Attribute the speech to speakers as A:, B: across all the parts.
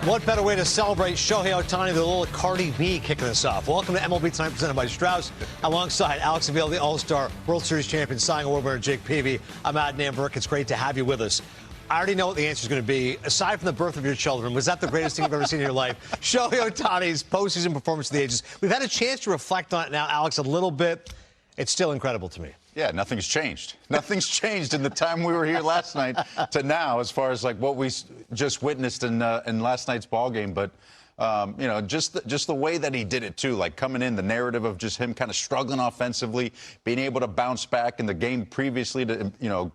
A: What better way to celebrate Shohei Otani than a little Cardi B kicking us off? Welcome to MLB Tonight, presented by Strauss. Alongside Alex Avila, the All-Star World Series champion, Cy Young Award winner Jake Peavy. I'm Adnan Burke. It's great to have you with us. I already know what the answer is going to be. Aside from the birth of your children, was that the greatest thing you've ever seen in your life? Shohei Otani's postseason performance of the ages. We've had a chance to reflect on it now, Alex, a little bit. It's still incredible to me.
B: Yeah, nothing's changed. Nothing's changed in the time we were here last night to now, as far as like what we just witnessed in last night's ball game. But you know, just the way that he did it too, like coming in, the narrative of just him kind of struggling offensively, being able to bounce back in the game previously to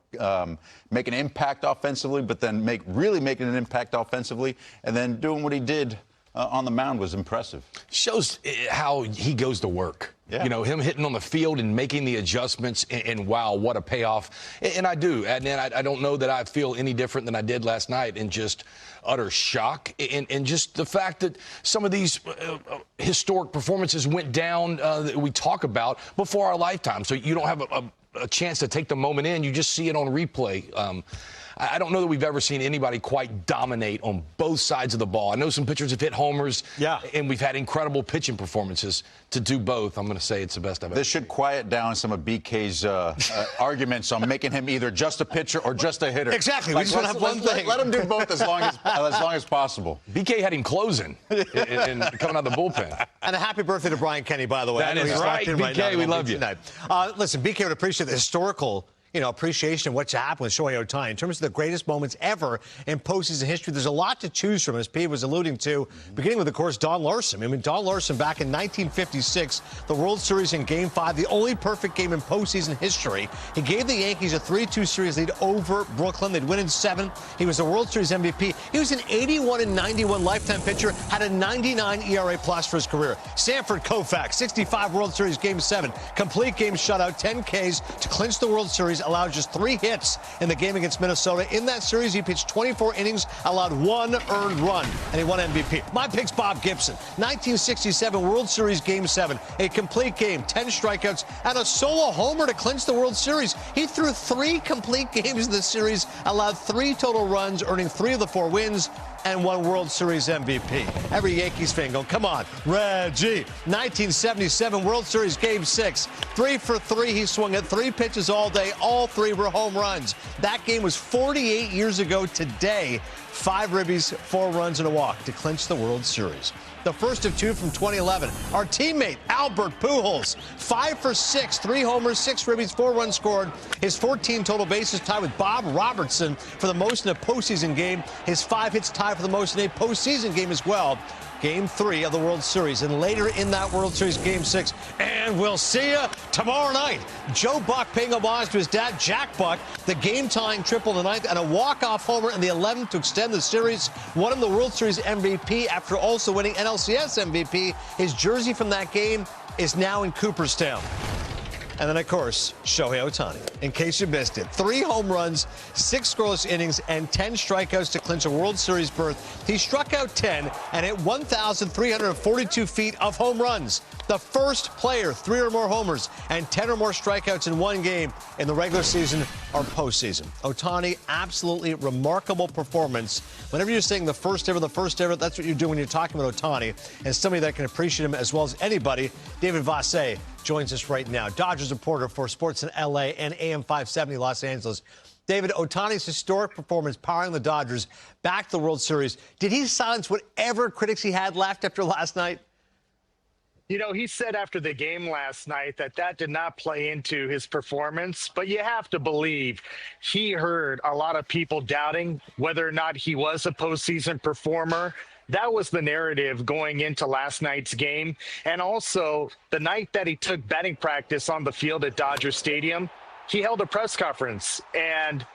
B: make an impact offensively, but then really making an impact offensively, and then doing what he did on the mound was impressive.
C: Shows how he goes to work.
B: Yeah.
C: You know, him hitting on the field and making the adjustments, and wow, what a payoff. And I do, Adnan, I don't know that I feel any different than I did last night in just utter shock. And just the fact that some of these historic performances went down that we talk about before our lifetime. So you don't have a chance to take the moment in. You just see it on replay. I don't know that we've ever seen anybody quite dominate on both sides of the ball. I know some pitchers have hit homers, and we've had incredible pitching performances. To do both, I'm going to say it's the best I've ever seen.
B: This should quiet down some of BK's arguments on making him either just a pitcher or just a hitter.
A: Exactly.
B: Like,
A: we just want to have one thing.
B: Let him do both as long as possible.
C: BK had him closing and coming out of the bullpen.
A: And a happy birthday to Brian Kenny, by the way.
C: That is right, BK. We love you.
A: Listen, BK would appreciate the historical appreciation of what's happened with Shohei Otani in terms of the greatest moments ever in postseason history. There's a lot to choose from, as Pete was alluding to, beginning with, of course, Don Larson. I mean, Don Larson back in 1956, the World Series in Game 5, the only perfect game in postseason history. He gave the Yankees a 3-2 series lead over Brooklyn. They'd win in 7. He was the World Series MVP. He was an 81-91 lifetime pitcher, had a 99 ERA plus for his career. Sanford Koufax, 65 World Series Game 7, complete game shutout, 10 Ks to clinch the World Series, allowed just 3 hits in the game against Minnesota. In that series, he pitched 24 innings, allowed 1 earned run, and he won MVP. My pick's Bob Gibson. 1967 World Series Game 7, a complete game, 10 strikeouts, and a solo homer to clinch the World Series. He threw 3 complete games in the series, allowed 3 total runs, earning 3 of the 4 wins, and 1 World Series MVP. Every Yankees fan going, come on, Reggie. 1977 World Series Game 6. 3 for 3. He swung at 3 pitches all day. All 3 were home runs. That game was 48 years ago today. 5 ribbies, 4 runs, and a walk to clinch the World Series. The first of 2 from 2011. Our teammate, Albert Pujols, 5 for 6, 3 homers, 6 ribbies, 4 runs scored. His 14 total bases tied with Bob Robertson for the most in a postseason game. His 5 hits tied for the most in a postseason game as well. Game 3 of the World Series, and later in that World Series, Game 6. And we'll see you tomorrow night. Joe Buck paying homage to his dad, Jack Buck, the game-tying triple in the 9th, and a walk-off homer in the 11th to extend the series. Won him the World Series MVP after also winning NLCS MVP. His jersey from that game is now in Cooperstown. And then, of course, Shohei Otani. In case you missed it, 3 home runs, 6 scoreless innings, and 10 strikeouts to clinch a World Series berth. He struck out 10 and hit 1,342 feet of home runs. The first player, 3 or more homers and 10 or more strikeouts in one game in the regular season or postseason. Otani, absolutely remarkable performance. Whenever you're saying the first ever, that's what you're doing when you're talking about Otani. And somebody that can appreciate him as well as anybody, David Vasse, joins us right now. Dodgers reporter for Sports in L.A. and AM 570 Los Angeles. David, Otani's historic performance powering the Dodgers back to the World Series. Did he silence whatever critics he had left after last night?
D: You know, he said after the game last night that did not play into his performance, but you have to believe he heard a lot of people doubting whether or not he was a postseason performer. That was the narrative going into last night's game. And also, the night that he took batting practice on the field at Dodger Stadium, he held a press conference, and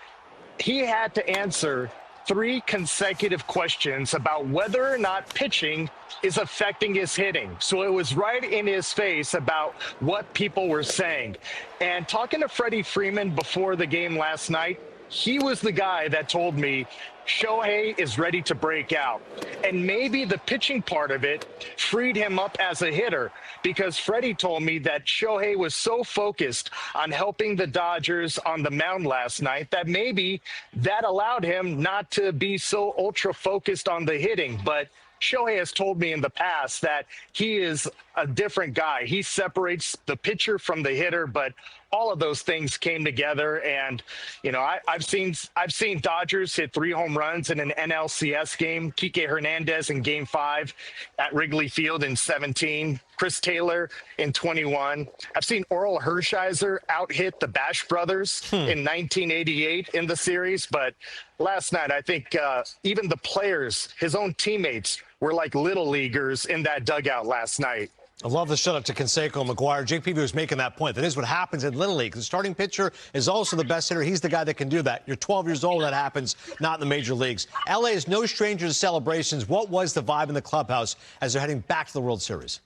D: he had to answer 3 consecutive questions about whether or not pitching is affecting his hitting. So it was right in his face about what people were saying. And talking to Freddie Freeman before the game last night, he was the guy that told me Shohei is ready to break out. And maybe the pitching part of it freed him up as a hitter, because Freddie told me that Shohei was so focused on helping the Dodgers on the mound last night that maybe that allowed him not to be so ultra focused on the hitting. But Shohei has told me in the past that he is a different guy. He separates the pitcher from the hitter, but all of those things came together. And, you know, I've seen Dodgers hit 3 home runs in an NLCS game. Kike Hernandez in Game 5 at Wrigley Field in 17. Chris Taylor in 21. I've seen Oral Hershiser out-hit the Bash Brothers in 1988 in the series. But last night, I think even the players, his own teammates, were like little leaguers in that dugout last night.
A: I love the shout-out to Canseco and McGuire. Jake Peavy was making that point. That is what happens in Little League. The starting pitcher is also the best hitter. He's the guy that can do that. You're 12 years old, that happens, not in the major leagues. L.A. is no stranger to celebrations. What was the vibe in the clubhouse as they're heading back to the World Series?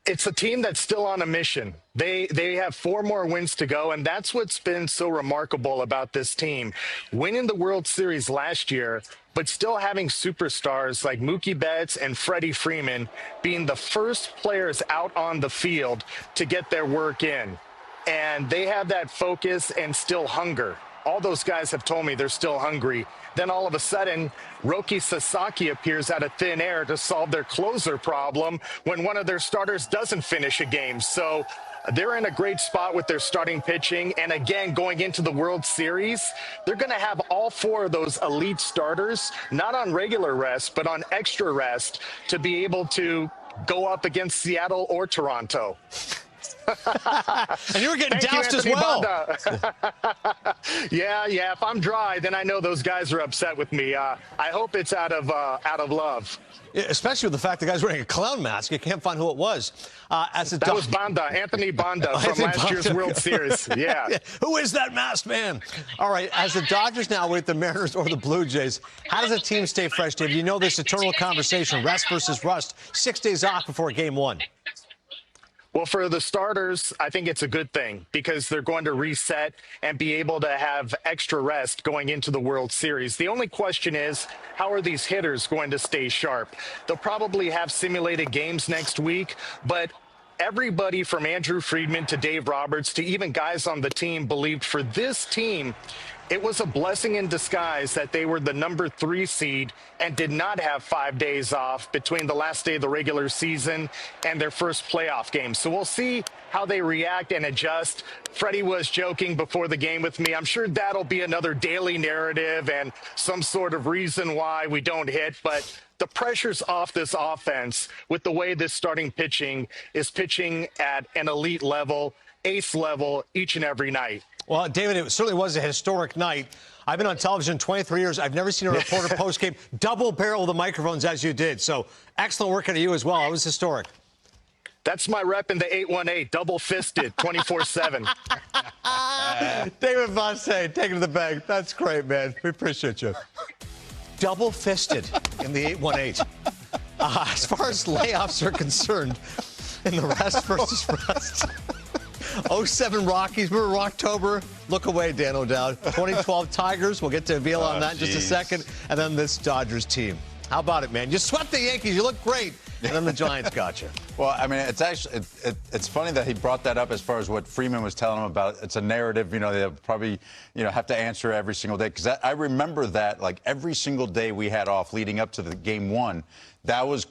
D: It's a team that's still on a mission. They have 4 more wins to go, and that's what's been so remarkable about this team. Winning the World Series last year, but still having superstars like Mookie Betts and Freddie Freeman being the first players out on the field to get their work in. And they have that focus and still hunger. All those guys have told me they're still hungry. Then all of a sudden, Roki Sasaki appears out of thin air to solve their closer problem when one of their starters doesn't finish a game. So they're in a great spot with their starting pitching. And again, going into the World Series, they're going to have all 4 of those elite starters, not on regular rest, but on extra rest, to be able to go up against Seattle or Toronto.
A: And you were getting doused as well.
D: Yeah. If I'm dry, then I know those guys are upset with me. I hope it's out of love.
A: Yeah, especially with the fact the guy's wearing a clown mask. You can't find who it was.
D: That was Banda, Anthony Banda from last year's World Series. Yeah.
A: Who is that masked man? All right, as the Dodgers now wait the Mariners or the Blue Jays, how does a team stay fresh, Dave? You know this eternal conversation, rest versus rust, 6 days off before Game 1.
D: Well, for the starters, I think it's a good thing because they're going to reset and be able to have extra rest going into the World Series. The only question is, how are these hitters going to stay sharp? They'll probably have simulated games next week, but everybody from Andrew Friedman to Dave Roberts to even guys on the team believed for this team, it was a blessing in disguise that they were the number 3 seed and did not have 5 days off between the last day of the regular season and their first playoff game. So we'll see how they react and adjust. Freddie was joking before the game with me. I'm sure that'll be another daily narrative and some sort of reason why we don't hit, but the pressure's off this offense with the way this starting pitching is pitching at an elite level, ace level each and every night.
A: Well, David, it certainly was a historic night. I've been on television 23 years. I've never seen a reporter post-game double-barrel the microphones as you did. So excellent work out of you as well. It was historic.
D: That's my rep in the 818, double-fisted, 24/7.
A: David Vasse, taking to the bank. That's great, man. We appreciate you. Double-fisted in the 818. As far as layoffs are concerned, in the rest versus rest. 07 Rockies, remember Rocktober? Look away, Dan O'Dowd. 2012 Tigers, we'll get to Avila on that in just a second. And then this Dodgers team. How about it, man? You swept the Yankees, you look great. And then the Giants got you.
B: Well, I mean, it's actually it's funny that he brought that up as far as what Freeman was telling him about. It's a narrative, you know, they'll probably, you know, have to answer every single day. Because I remember that, like, every single day we had off leading up to the Game 1, that was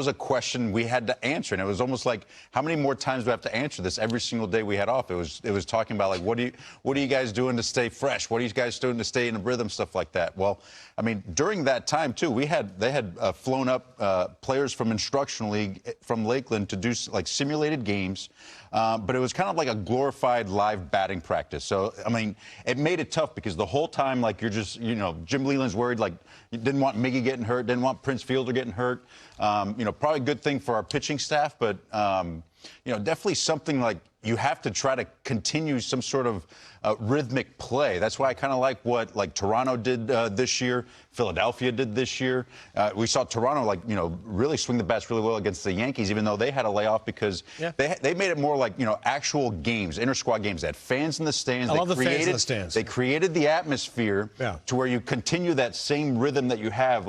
B: a question we had to answer. And it was almost like, how many more times do we have to answer this every single day we had off? It was talking about, like, what are you guys doing to stay fresh? What are you guys doing to stay in a rhythm, stuff like that? Well, I mean, during that time, too, they had flown up players from Instructional League from Lakeland to do, like, simulated games. But it was kind of like a glorified live batting practice. So, I mean, it made it tough because the whole time, like, you're just, you know, Jim Leland's worried, like, you didn't want Miggy getting hurt, didn't want Prince Fielder getting hurt. You know, probably a good thing for our pitching staff, but, you know, definitely something like you have to try to continue some sort of rhythmic play. That's why I kind of like what Toronto did this year, Philadelphia did this year. We saw Toronto really swing the bats really well against the Yankees, even though they had a layoff because they made it more like actual games, inter-squad games. They had fans in the stands.
A: I love the fans in the stands.
B: They created the atmosphere to where you continue that same rhythm that you have,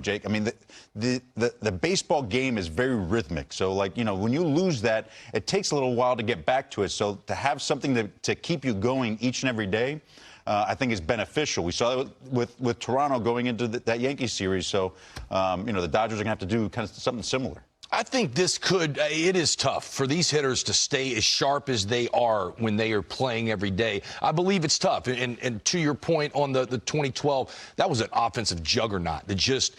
B: Jake. I mean, the baseball game is very rhythmic. So when you lose that, it takes a little while to get back to it. So to have something to keep you going each and every day, I think is beneficial. We saw it with Toronto going into that Yankees series. So, the Dodgers are going to have to do kind of something similar.
C: I think it is tough for these hitters to stay as sharp as they are when they are playing every day. I believe it's tough. And to your point on the 2012, that was an offensive juggernaut that just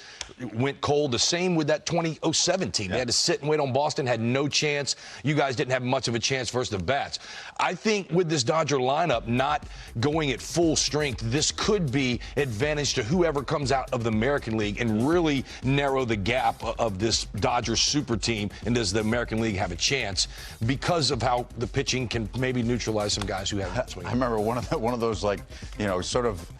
C: went cold. The same with that 2007 team. They had to sit and wait on Boston, had no chance. You guys didn't have much of a chance versus the bats. I think with this Dodger lineup not going at full strength, this could be advantage to whoever comes out of the American League and really narrow the gap of this Dodgers super team. And does the American League have a chance because of how the pitching can maybe neutralize some guys who haven't swinged?
B: I remember one of those sort of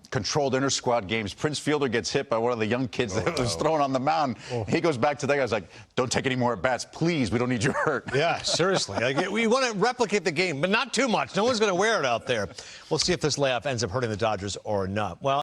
B: controlled inter-squad games. Prince Fielder gets hit by one of the young kids that was thrown on the mound. He goes back to that guy's like, don't take any more at-bats, please. We don't need you hurt.
A: Yeah, seriously. We want to replicate the game, but not too much. No one's going to wear it out there. We'll see if this layoff ends up hurting the Dodgers or not. Well,